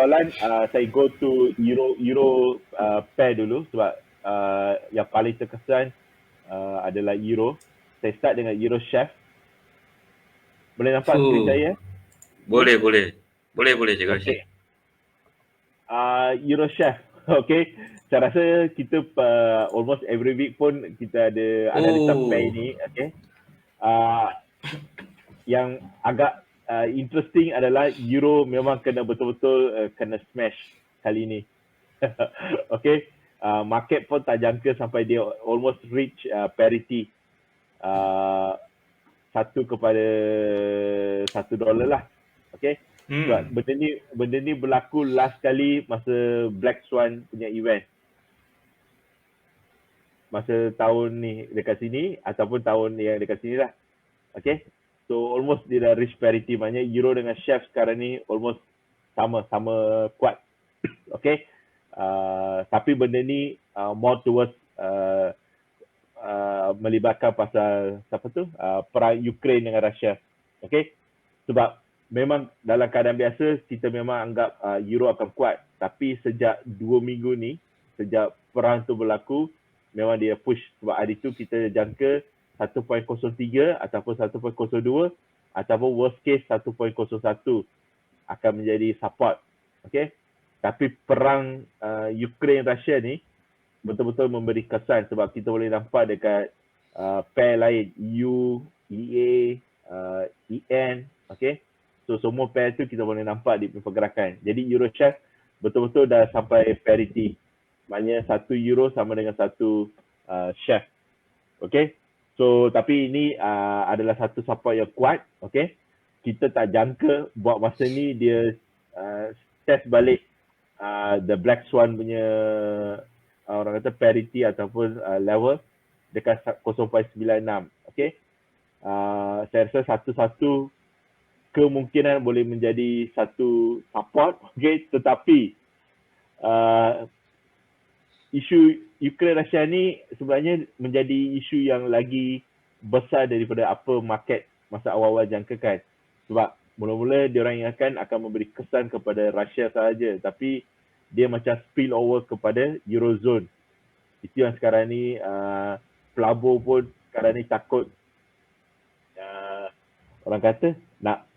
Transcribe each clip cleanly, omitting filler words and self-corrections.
soalan, saya go to Euro pair dulu sebab yang paling terkesan adalah Euro. Saya start dengan Euro Chef. Boleh nampak skrin Fuh, saya? boleh, boleh. Boleh cikgu Hashim. Okay. Euro Chef. Okay. Saya rasa kita almost every week pun kita ada analisa pair Oh, ini. Okay. Uh, yang agak interesting adalah Euro memang kena betul-betul kena smash kali ini. Okay. Market pun tak jangka sampai dia almost reach parity. Uh, satu kepada $1 lah. Okay. Sebab hmm. benda ni berlaku last kali masa Black Swan punya event. Masa tahun ni dekat sini ataupun tahun yang dekat sini lah. Okay. So almost dia dah reach parity. Maknanya Euro dengan Chef sekarang ni almost sama kuat. Okay. Tapi benda ni more towards melibatkan pasal siapa tu perang Ukraine dengan Russia. Okay. Sebab memang dalam keadaan biasa kita memang anggap Euro akan kuat. Tapi sejak 2 minggu ni, sejak perang tu berlaku, memang dia push. Sebab hari tu kita jangka 1.03 ataupun 1.02 ataupun worst case 1.01 akan menjadi support. Okay. Tapi perang Ukraine-Russia ni betul-betul memberi kesan sebab kita boleh nampak dekat pair lain EU, EA, EN, okay. So semua pair tu kita boleh nampak di pergerakan. Jadi Eurochef betul-betul dah sampai parity. Maknanya 1 euro sama dengan 1 chef. Okay. So tapi ini adalah satu support yang kuat. Okay. Kita tak jangka buat masa ni dia test balik the Black Swan punya orang kata parity ataupun level dekat 0.96. Okay. Saya rasa satu-satu kemungkinan boleh menjadi satu support. Okay. Tetapi isu Ukraine-Rusia ni sebenarnya menjadi isu yang lagi besar daripada apa market masa awal-awal jangkakan. Sebab mula-mula diorang ingatkan akan memberi kesan kepada Rusia sahaja, tapi dia macam spill over kepada Eurozone. Itu yang sekarang ni pelabur pun sekarang ni takut orang kata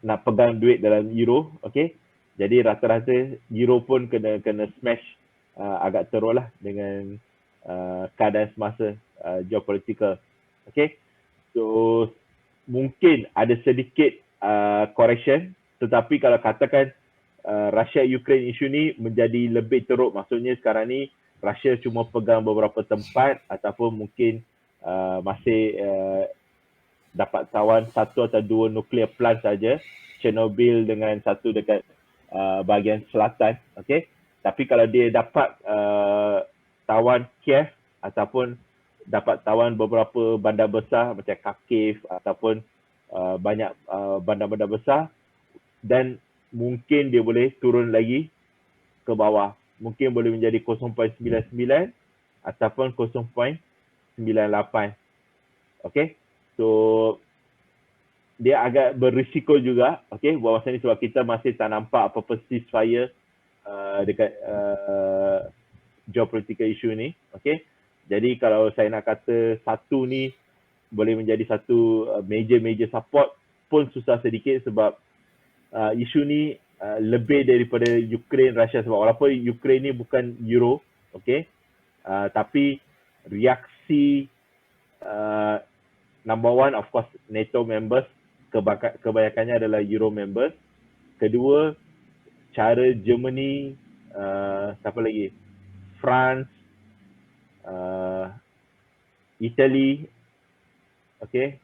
nak pegang duit dalam euro. Okay. Jadi rata-rata euro pun kena smash agak teruk lah dengan keadaan semasa geopolitical. Okay. So mungkin ada sedikit correction, tetapi kalau katakan Russia-Ukraine isu ni menjadi lebih teruk, maksudnya sekarang ni Russia cuma pegang beberapa tempat ataupun mungkin masih dapat tawan satu atau dua nuclear plant saja, Chernobyl dengan satu dekat bahagian selatan. Okay. Tapi kalau dia dapat tawan Kiev ataupun dapat tawan beberapa bandar besar macam Kharkiv ataupun banyak bandar-bandar besar, dan mungkin dia boleh turun lagi ke bawah. Mungkin boleh menjadi 0.99 ataupun 0.98. Okay. So dia agak berisiko juga, okay, buat masa ni sebab kita masih tak nampak apa-apa ceasefire dekat geopolitical issue ni. Okay. Jadi kalau saya nak kata satu ni boleh menjadi satu major support pun susah sedikit sebab isu ni lebih daripada Ukraine, Russia, sebab walaupun Ukraine ni bukan Euro, okay, tapi reaksi number one of course NATO members, kebanyakannya adalah Euro members. Kedua, cara Germany, siapa lagi, France, Italy, okay,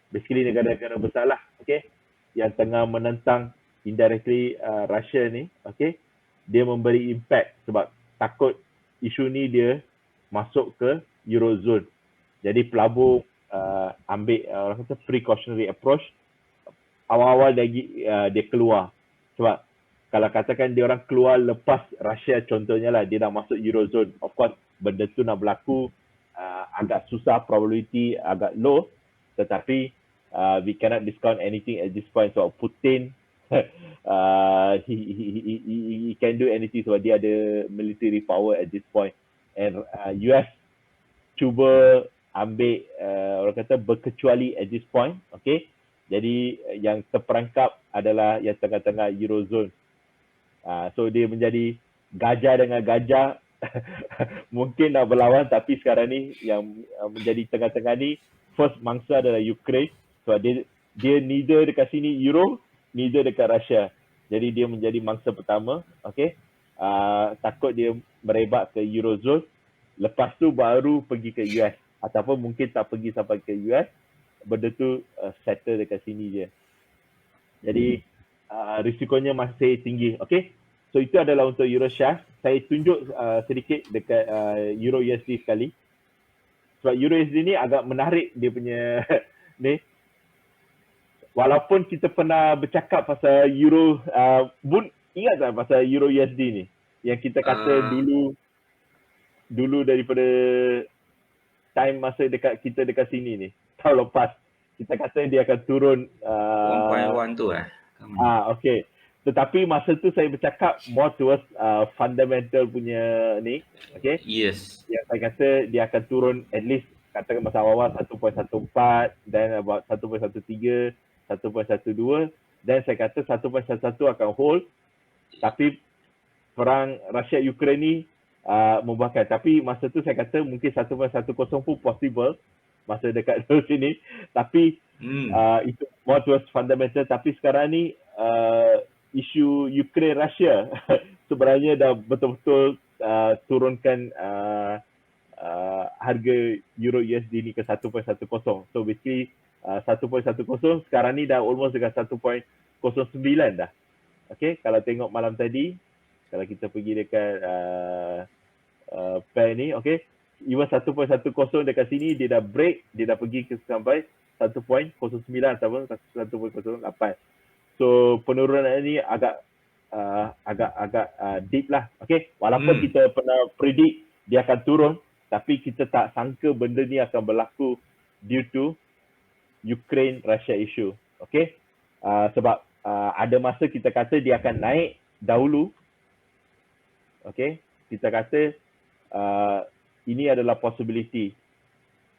basically negara-negara besar lah, okay, yang tengah menentang indirectly Russia ni, okay, dia memberi impact sebab takut isu ni dia masuk ke Eurozone. Jadi pelabur ambil orang kata precautionary approach awal-awal dia keluar. Sebab kalau katakan dia orang keluar lepas Russia contohnya lah, dia dah masuk Eurozone, of course benda tu nak berlaku agak susah, probability agak low, tetapi we cannot discount anything at this point. So Putin he can do anything sebab dia ada military power at this point. And US cuba ambil orang kata berkecuali at this point, okay. Jadi yang terperangkap adalah yang tengah-tengah Eurozone. So dia menjadi gajah dengan gajah mungkin nak berlawan, tapi sekarang ni yang menjadi tengah-tengah ni first mangsa adalah Ukraine. So dia neither dekat sini Euro, neither dekat Russia. Jadi dia menjadi mangsa pertama, okay. Takut dia merebak ke Eurozone, lepas tu baru pergi ke US, ataupun mungkin tak pergi sampai ke US, benda tu settle dekat sini je. Jadi risikonya masih tinggi, okay. So itu adalah untuk Euroshare. Saya tunjuk sedikit dekat Euro USD sekali. Sebab Euro USD ni agak menarik dia punya ni. Walaupun kita pernah bercakap pasal Euro, Bun ingat tak pasal Euro USD ni? Yang kita kata dulu daripada time masa kita dekat sini ni, tahun lepas, kita kata dia akan turun 1.1 tu okay. Tetapi masa tu saya bercakap more towards fundamental punya ni, okay. Yes. Yang saya kata dia akan turun at least, katakan masa awal 1.14, then about 1.13, 1.12, dan saya kata 1.11 akan hold. Tapi perang Russia Ukraine ni membuahkan. Tapi masa tu saya kata mungkin 1.10 pun possible masa dekat sini. Tapi itu more towards fundamental. Tapi sekarang ni isu Ukraine Russia sebenarnya dah betul-betul turunkan harga Euro USD ni ke 1.10. So basically 1.10 sekarang ni dah almost dekat 1.09 dah. Okay, kalau tengok malam tadi, kalau kita pergi dekat pair ni, okay, even 1.10 dekat sini dia dah break, dia dah pergi ke sampai 1.09 ataupun 1.08. So penurunan ini agak deep lah, okay. Walaupun kita pernah predict dia akan turun, tapi kita tak sangka benda ni akan berlaku due to Ukraine Russia issue, okay. Sebab ada masa kita kata dia akan naik dahulu, okay. Kita kata ini adalah possibility,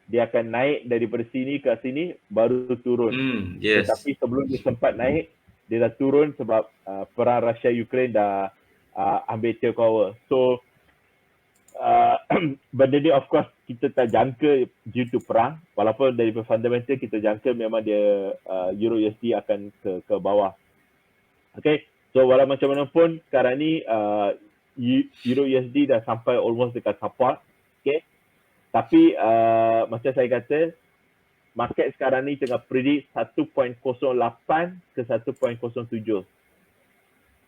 dia akan naik daripada sini ke sini baru turun. Yes. Tetapi sebelum dia sempat naik, dia dah turun sebab perang Russia Ukraine dah ambil takeover. So benda ni of course kita tak jangka due to perang, walaupun dari fundamental kita jangka memang dia Euro USD akan ke bawah. Okay, so walau macam mana pun sekarang ni Euro USD dah sampai almost dekat support, okay. Tapi macam saya kata, market sekarang ni tengah predict 1.08 ke 1.07.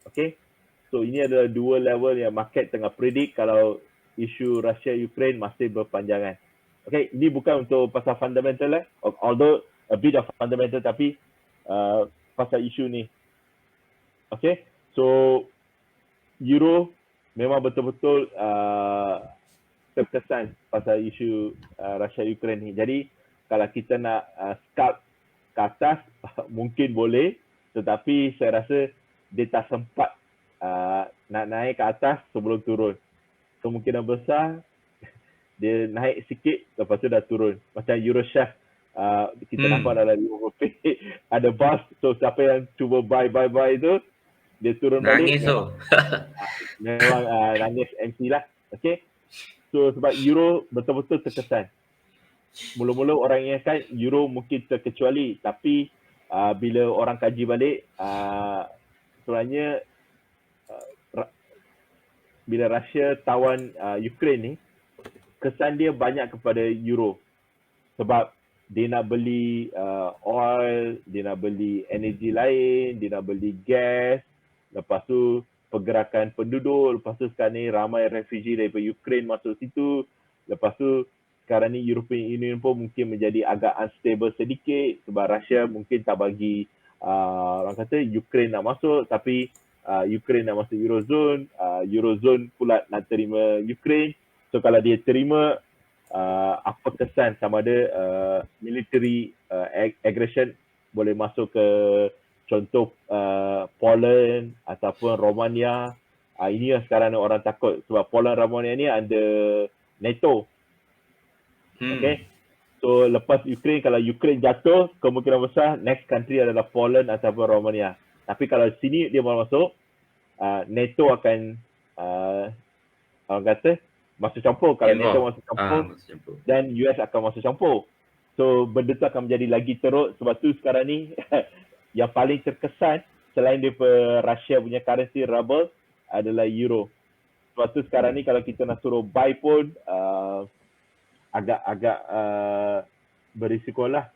Okay, so ini adalah dua level yang market tengah predict kalau isu Russia Ukraine masih berpanjangan. Okay, ini bukan untuk pasal fundamental lah, although a bit of fundamental, tapi pasal isu ni. Okay, so Euro memang betul-betul terkesan pasal isu Russia Ukraine ni. Jadi kalau kita nak scalp ke atas mungkin boleh, tetapi saya rasa dia tak sempat nak naik ke atas sebelum turun. Kemungkinan besar dia naik sikit lepas tu dah turun. Macam Euroshare kita nampak dalam Europe ada bus, so siapa yang cuba buy tu dia turun nangis balik. Memang nangis MC lah. Okay, so sebab Euro betul-betul terkesan. Mula-mula orang ingatkan Euro mungkin terkecuali, tapi bila orang kaji balik, sebenarnya bila Russia tawan Ukraine ni, kesan dia banyak kepada Euro. Sebab dia nak beli oil, dia nak beli energi lain, dia nak beli gas, lepas tu pergerakan penduduk, lepas tu sekarang ni ramai refugee daripada Ukraine masuk situ, lepas tu sekarang ni European Union pun mungkin menjadi agak unstable sedikit sebab Russia mungkin tak bagi orang kata Ukraine nak masuk, tapi Ukraine nak masuk Eurozone, Eurozone pula nak terima Ukraine. So kalau dia terima, apa kesan sama ada military aggression boleh masuk ke contoh Poland ataupun Romania. Ini yang sekarang orang takut sebab Poland, Romania ni under NATO. Okay. So lepas Ukraine, kalau Ukraine jatuh, kemungkinan besar next country adalah Poland ataupun Romania. Tapi kalau sini dia mau masuk, NATO akan orang kata masuk campur. Kalau NATO masuk campur, dan US akan masuk campur. So benda tu akan menjadi lagi teruk. Sebab tu sekarang ni yang paling terkesan selain daripada Russia punya currency ruble adalah euro. Sebab tu sekarang ni kalau kita nak suruh buy pun agak-agak berisiko lah.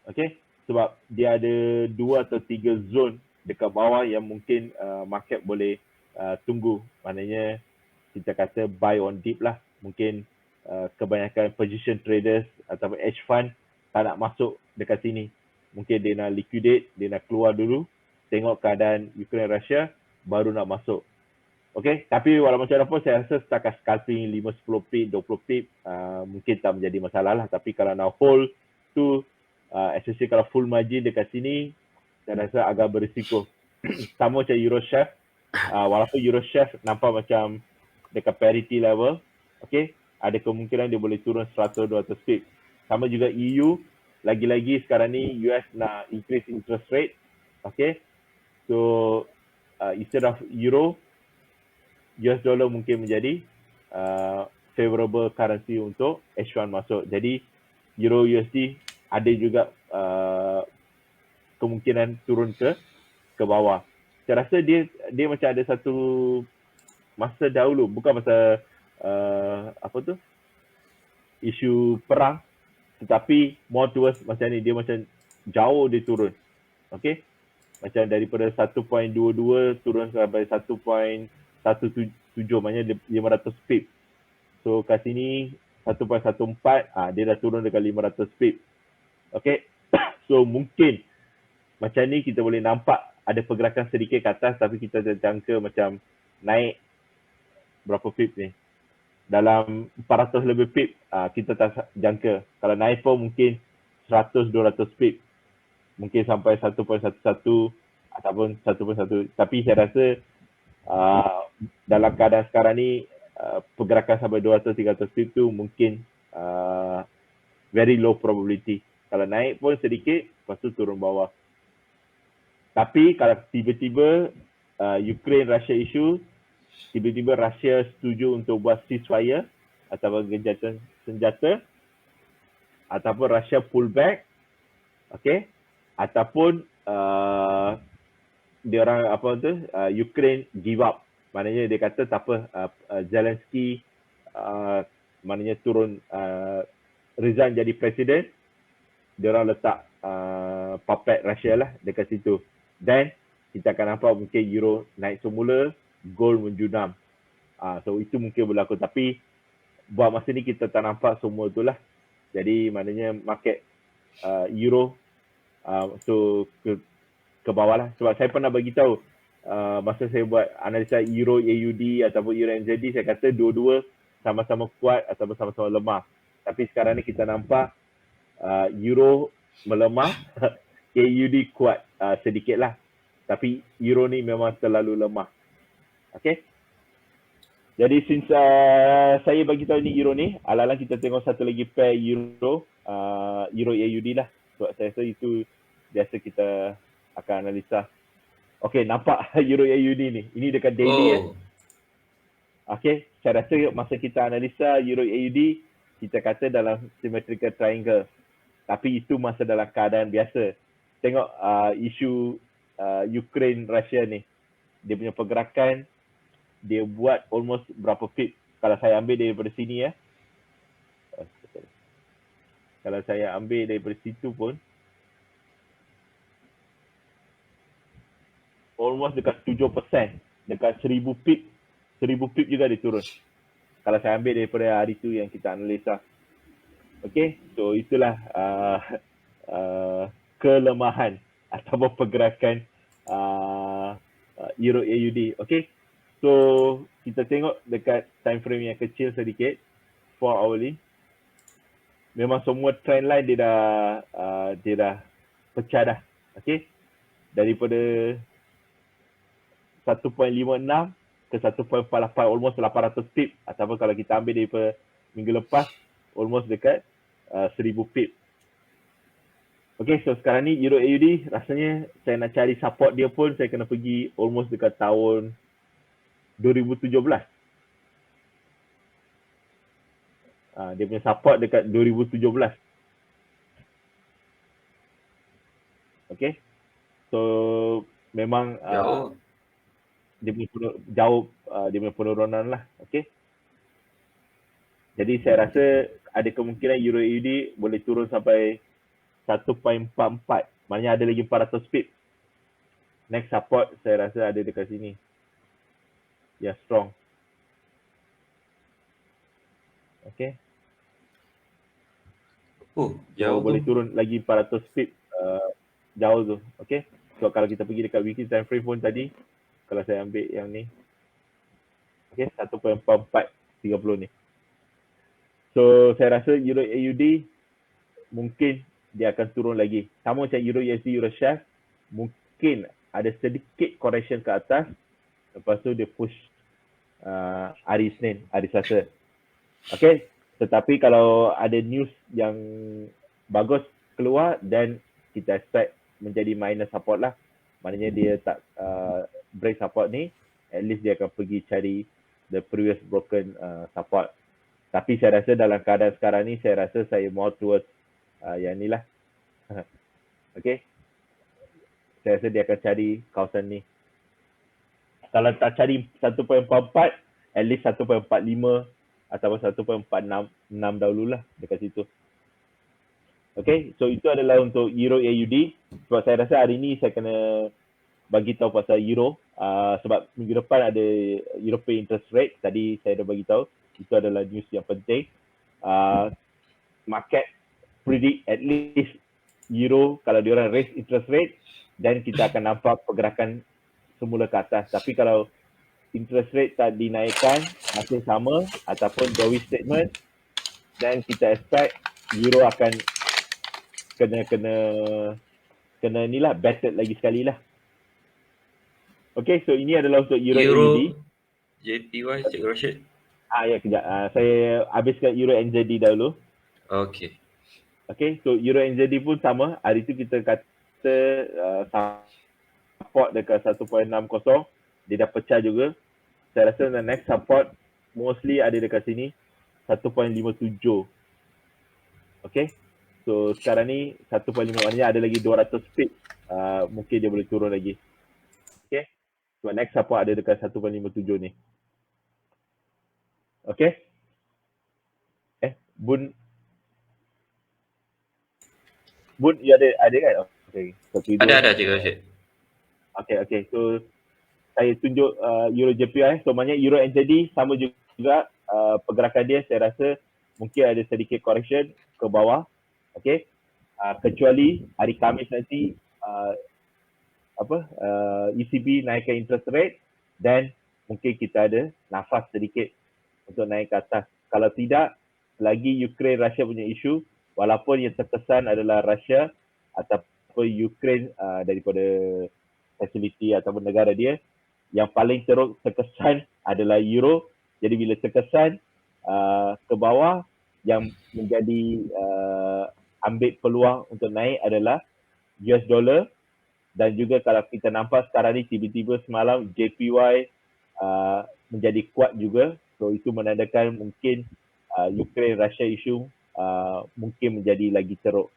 Okay. Sebab dia ada 2 atau 3 zone dekat bawah yang mungkin market boleh tunggu. Maknanya kita kata buy on dip lah. Mungkin kebanyakan position traders ataupun hedge fund tak nak masuk dekat sini. Mungkin dia nak liquidate, dia nak keluar dulu, tengok keadaan Ukraine Russia, baru nak masuk. Okay, tapi walau macam mana pun saya rasa setakat scalping 5-10 pip, 20 pip mungkin tak menjadi masalah lah. Tapi kalau nak hold tu, especially kalau full margin dekat sini, saya rasa agak berisiko. Sama macam Euroshare, walaupun Euroshare nampak macam dekat parity level, okay, ada kemungkinan dia boleh turun 100-200 pip. Sama juga EU, lagi-lagi sekarang ni US nak increase interest rate, okay. So instead of euro, US dollar mungkin menjadi favorable currency untuk H1 masuk. Jadi euro USD ada juga kemungkinan turun ke bawah. Saya rasa dia macam ada satu masa dahulu, bukan masa apa tu, isu perang, tetapi more towards macam ni, dia macam jauh dia turun. Okay, macam daripada 1.22 turun sampai 1.17, maknanya 500 pip. So kat sini 1.14, dia dah turun dekat 500 pip. Okay, so mungkin macam ni kita boleh nampak ada pergerakan sedikit ke atas, tapi kita jangka macam naik berapa pip ni, dalam 400 lebih pip, kita tak jangka. Kalau naik pun mungkin 100-200 pip, mungkin sampai 1.11 ataupun 1.1. Tapi saya rasa dalam keadaan sekarang ni, pergerakan sampai 200-300 pip tu mungkin very low probability. Kalau naik pun sedikit, lepas tu turun bawah. Tapi kalau tiba-tiba Ukraine-Russia issue, tiba-tiba Russia setuju untuk buat ceasefire ataupun gencatan senjata, ataupun Russia pull back, okay, ataupun dia orang apa tu, Ukraine give up, maknanya dia kata tak apa, Zelensky maknanya turun, resign jadi presiden, dia orang letak puppet Russia lah dekat situ. Dan kita akan nampak mungkin euro naik semula, gold menjunam. So itu mungkin berlaku, tapi buat masa ni kita tak nampak semua tu lah. Jadi maknanya market euro so ke bawah lah. Sebab saya pernah bagi tahu masa saya buat analisa euro AUD ataupun euro NZD, saya kata dua-dua sama-sama kuat ataupun sama-sama lemah. Tapi sekarang ni kita nampak euro melemah, AUD kuat sedikit lah. Tapi euro ni memang terlalu lemah. Okay. Jadi since saya bagi tahu ni euro ni, ala-ala kita tengok satu lagi pair euro, euro AUD lah. Sebab saya rasa itu biasa kita akan analisa. Okay, nampak euro AUD ni. Ini dekat daily Okay, saya rasa masa kita analisa euro AUD, kita kata dalam symmetrical triangle. Tapi itu masa dalam keadaan biasa. Tengok isu Ukraine Russia ni, dia punya pergerakan, dia buat almost berapa pip. Kalau saya ambil daripada sini ya, kalau saya ambil daripada situ pun almost dekat 7%, dekat 1000 pip, 1000 pip juga dia turun. Kalau saya ambil daripada hari tu yang kita analisa. Okay, so itulah kelemahan ataupun pergerakan euro AUD. Okay, so kita tengok dekat time frame yang kecil sedikit, 4 hourly. Memang semua trend line dia dah pecah dah. Okay, daripada 1.56 ke 1.48, almost 800 pip, ataupun kalau kita ambil daripada minggu lepas almost dekat 1000 pip. Okay, so sekarang ni Euro AUD rasanya saya nak cari support dia pun saya kena pergi almost dekat tahun 2017. Dia punya support dekat 2017. Okay, so memang Jauh. dia punya jauh dia punya penurunan lah. Okay, jadi saya rasa ada kemungkinan Euro AUD boleh turun sampai 1.44. Maknanya ada lagi 400 pip. Next support saya rasa ada dekat sini. Ya, strong. Okay. Jauh so, boleh turun lagi 400 pip jauh tu. Okay. So kalau kita pergi dekat weekly time frame pun tadi, kalau saya ambil yang ni, okay, 1.4430 ni. So saya rasa Euro AUD mungkin dia akan turun lagi. Sama macam Euro USD, Euro Share, mungkin ada sedikit correction ke atas, lepas tu dia push hari Isnin, hari Selasa. Okay, tetapi kalau ada news yang bagus keluar, dan kita expect menjadi minor support lah. Maknanya dia tak break support ni, at least dia akan pergi cari the previous broken support. Tapi saya rasa dalam keadaan sekarang ni, saya rasa saya more towards yang ni lah. Okay, saya rasa dia akan cari kawasan ni. Kalau tak cari 1.44, at least 1.45 ataupun 1.46 dahululah dekat situ. Okay, so itu adalah untuk Euro AUD. Sebab saya rasa hari ni saya kena bagi tahu pasal Euro, sebab minggu depan ada European interest rate. Tadi saya dah bagi tahu, itu adalah news yang penting. Market predict at least Euro kalau diorang raise interest rate, dan kita akan nampak pergerakan semula ke atas. Tapi kalau interest rate tak dinaikkan, masih sama ataupun dovish statement, dan kita expect Euro akan kena ni lah, battered lagi sekali lah. Okay, so ini adalah untuk Euro AUD. JPY, Cik Rashid. Ya, kejap. Saya habiskan Euro NZD dahulu. Okay. Okay, so Euro NZD pun sama. Hari tu kita kata support dekat 1.60. Dia dah pecah juga. Saya rasa the next support mostly ada dekat sini, 1.57. Okay, so sekarang ni 1.5, maknanya ada lagi 200 pip. Mungkin dia boleh turun lagi. Okay, so next support ada dekat 1.57 ni. Okay, Bun, you ada kan? Okay. Ada Cik Rashid. Okay. So saya tunjuk Euro JPY. So maknanya Euro NZD sama juga pergerakan dia. Saya rasa mungkin ada sedikit correction ke bawah. Okay. Kecuali hari Khamis nanti ECB naikkan interest rate, dan mungkin kita ada nafas sedikit untuk naik ke atas. Kalau tidak, lagi Ukraine Russia punya isu, walaupun yang terkesan adalah Russia ataupun Ukraine daripada fasiliti ataupun negara dia, yang paling teruk terkesan adalah Euro. Jadi bila terkesan ke bawah, yang menjadi ambil peluang untuk naik adalah US dollar. Dan juga kalau kita nampak sekarang ni tiba-tiba semalam JPY menjadi kuat juga. So itu menandakan mungkin Ukraine Russia issue mungkin menjadi lagi teruk.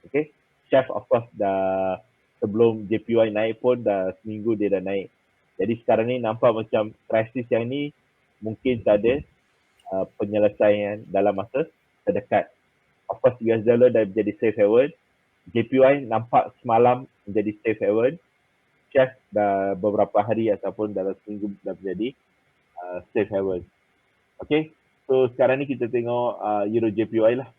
Okay, Chef of course dah sebelum JPY naik pun dah seminggu dia dah naik. Jadi sekarang ni nampak macam krisis yang ni mungkin tak ada penyelesaian dalam masa terdekat. Of course US dollar dah menjadi safe haven. JPY nampak semalam menjadi safe haven. Chef dah beberapa hari ataupun dalam seminggu dah menjadi safe haven. Okay, so sekarang ni kita tengok Euro JPY lah.